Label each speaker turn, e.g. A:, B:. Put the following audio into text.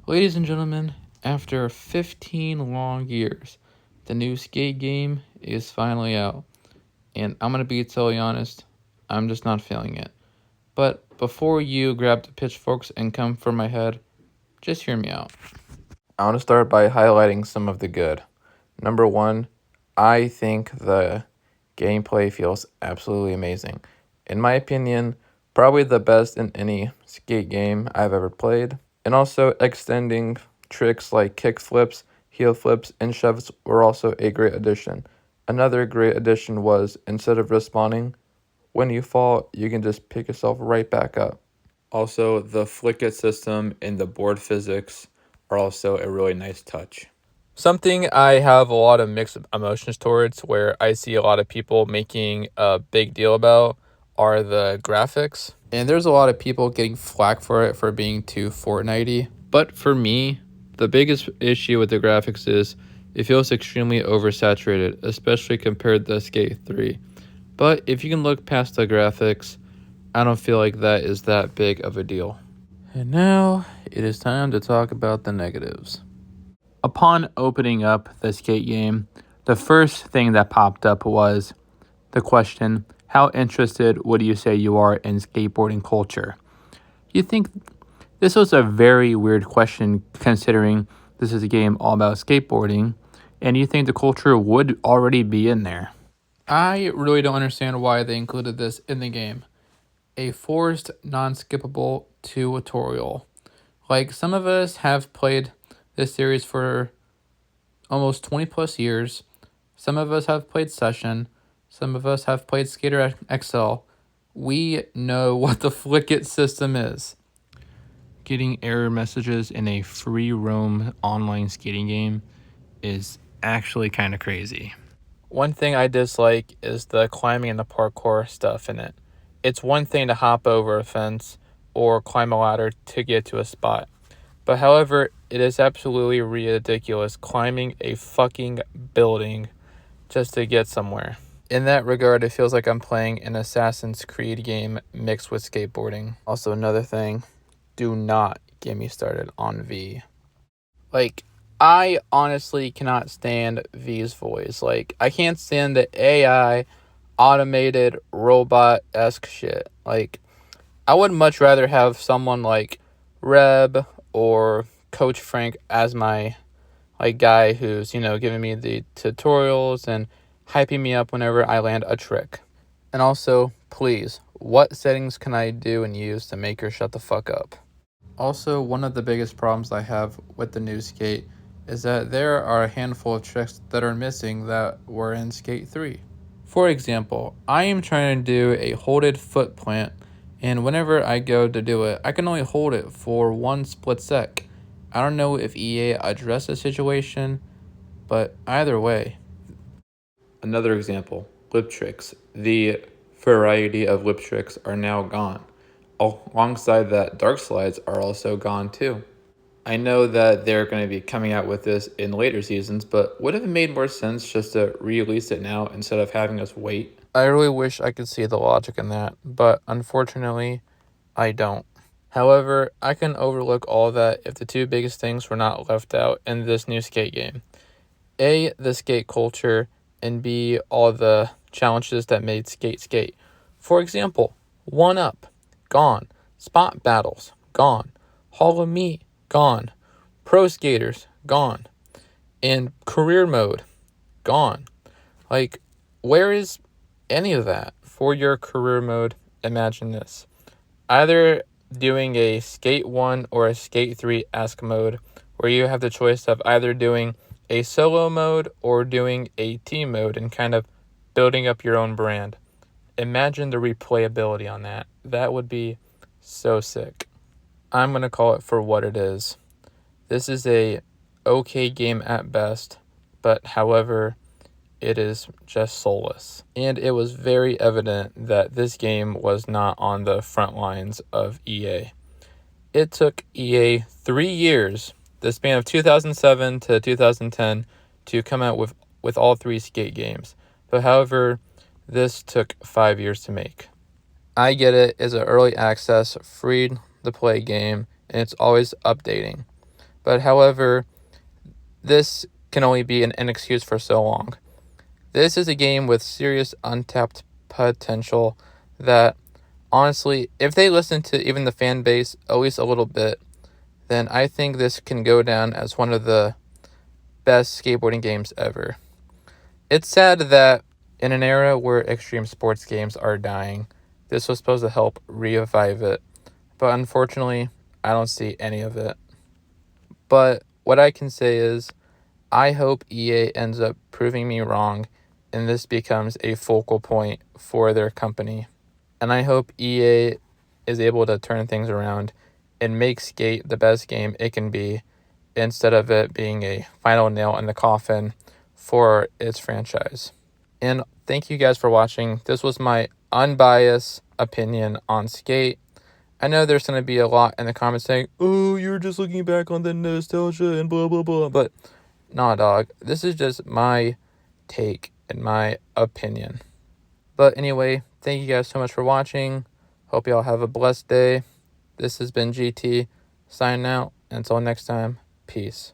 A: Ladies and gentlemen, after 15 long years, the new Skate game is finally out. And I'm going to be totally honest, I'm just not feeling it. But before you grab the pitchforks and come for my head, just hear me out. I want to start by highlighting some of the good. Number one, I think the gameplay feels absolutely amazing. In my opinion, probably the best in any skate game I've ever played. And also, extending tricks like kick flips, heel flips, and shoves were also a great addition. Another great addition was instead of respawning, when you fall, you can just pick yourself right back up. Also, the flick it system and the board physics are also a really nice touch. Something I have a lot of mixed emotions towards, where I see a lot of people making a big deal about, are the graphics. And there's a lot of people getting flack for it for being too Fortnite-y. But for me, the biggest issue with the graphics is it feels extremely oversaturated, especially compared to Skate 3. But if you can look past the graphics, I don't feel like that is that big of a deal. And now it is time to talk about the negatives. Upon opening up the skate game, the first thing that popped up was the question, how interested would you say you are in skateboarding culture? You think this was a very weird question considering this is a game all about skateboarding, and you think the culture would already be in there. I really don't understand why they included this in the game. A forced, non-skippable tutorial. Like, some of us have played this series for almost 20 plus years. Some of us have played Session. Some of us have played Skater XL. We know what the Flick It system is. Getting error messages in a free roam online skating game is actually kind of crazy. One thing I dislike is the climbing and the parkour stuff in it. It's one thing to hop over a fence or climb a ladder to get to a spot. But however, it is absolutely ridiculous climbing a fucking building just to get somewhere. In that regard, it feels like I'm playing an Assassin's Creed game mixed with skateboarding. Also, another thing, do not get me started on V. Like, I honestly cannot stand V's voice. Like, I can't stand the AI, automated, robot-esque shit. Like, I would much rather have someone like Reb or Coach Frank as my guy who's, giving me the tutorials and hyping me up whenever I land a trick. And also, please, what settings can I do and use to make her shut the fuck up? Also, one of the biggest problems I have with the new Skate is that there are a handful of tricks that are missing that were in Skate 3. For example, I am trying to do a holded foot plant, and whenever I go to do it, I can only hold it for one split sec. I don't know if EA addressed the situation, but either way. Another example, lip tricks. The variety of lip tricks are now gone. Alongside that, dark slides are also gone too. I know that they're going to be coming out with this in later seasons, but would have it made more sense just to re-release it now instead of having us wait? I really wish I could see the logic in that, but unfortunately, I don't. However, I can overlook all of that if the two biggest things were not left out in this new skate game. A, the skate culture, and B, all the challenges that made skate. For example, 1-Up, gone. Spot battles, gone. Hall of Meat, gone. Pro skaters, gone. And career mode, gone. Like, where is any of that? For your career mode, imagine this. Either doing a Skate 1 or a Skate 3-esque mode, where you have the choice of either doing a solo mode or doing a team mode and kind of building up your own brand. Imagine the replayability on that. That would be so sick. I'm going to call it for what it is. This is a okay game at best, but however, it is just soulless. And it was very evident that this game was not on the front lines of EA. It took EA 3 years, the span of 2007 to 2010, to come out with all 3 skate games. But however, this took 5 years to make. I get it, it's an early access, free to play game, and it's always updating. But however, this can only be an excuse for so long. This is a game with serious untapped potential that, honestly, if they listen to even the fan base at least a little bit, then I think this can go down as one of the best skateboarding games ever. It's sad that in an era where extreme sports games are dying, this was supposed to help revive it, but unfortunately, I don't see any of it. But what I can say is, I hope EA ends up proving me wrong and this becomes a focal point for their company. And I hope EA is able to turn things around and make Skate the best game it can be, instead of it being a final nail in the coffin for its franchise. And thank you guys for watching. This was my unbiased opinion on Skate. I know there's going to be a lot in the comments saying, oh, you're just looking back on the nostalgia and blah, blah, blah. But nah, dog. This is just my take and my opinion. But anyway, thank you guys so much for watching. Hope y'all have a blessed day. This has been GT signing out. Until next time, peace.